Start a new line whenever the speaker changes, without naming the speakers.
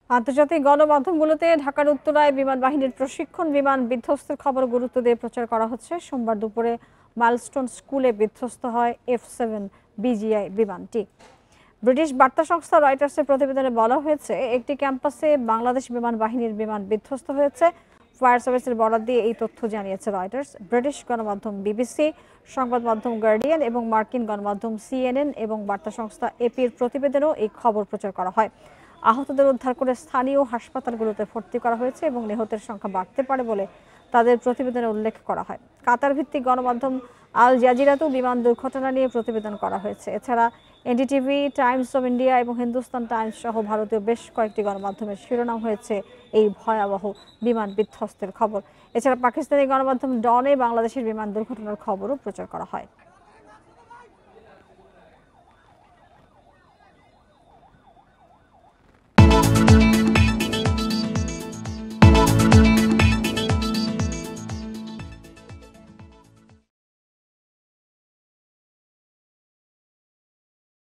আন্তর্জাতিক গণমাধ্যমগুলোতে ঢাকার উত্তরায় বিমান বাহিনীর প্রশিক্ষণ বিমান বিধ্বস্তের খবর গুরুত্ব দিয়ে প্রচার করা হচ্ছে। সোমবার দুপুরে মাইলস্টোন স্কুলে বিধ্বস্ত হয় F-7 বিজিআই বিমানটি। ব্রিটিশ বার্তা সংস্থা রয়টার্সের প্রতিবেদনে বলা হয়েছে, একটি ক্যাম্পাসে বাংলাদেশ বিমান বাহিনীর বিমান বিধ্বস্ত হয়েছে। ফায়ার সার্ভিসের বরাত দিয়ে এই তথ্য জানিয়েছে রয়টার্স। ব্রিটিশ গণমাধ্যম বিবিসি, সংবাদ মাধ্যম গার্ডিয়ান এবং মার্কিন গণমাধ্যম CNN এবং বার্তা সংস্থা এপির প্রতিবেদনেও এই খবর প্রচার করা হয়। আহতদের উদ্ধার করে স্থানীয় হাসপাতালগুলোতে ভর্তি করা হয়েছে এবং নিহতের সংখ্যা বাড়তে পারে বলে তাদের প্রতিবেদনে উল্লেখ করা হয়। কাতার ভিত্তিক গণমাধ্যম আল জাজিরাতেও বিমান দুর্ঘটনা নিয়ে প্রতিবেদন করা হয়েছে। এছাড়া এনডিটিভি, টাইমস অব ইন্ডিয়া এবং হিন্দুস্তান টাইমস সহ ভারতীয় বেশ কয়েকটি গণমাধ্যমের শিরোনাম হয়েছে এই ভয়াবহ বিমান বিধ্বস্তের খবর। এছাড়া পাকিস্তানি গণমাধ্যম ডনে বাংলাদেশের বিমান দুর্ঘটনার খবরও প্রচার করা হয়।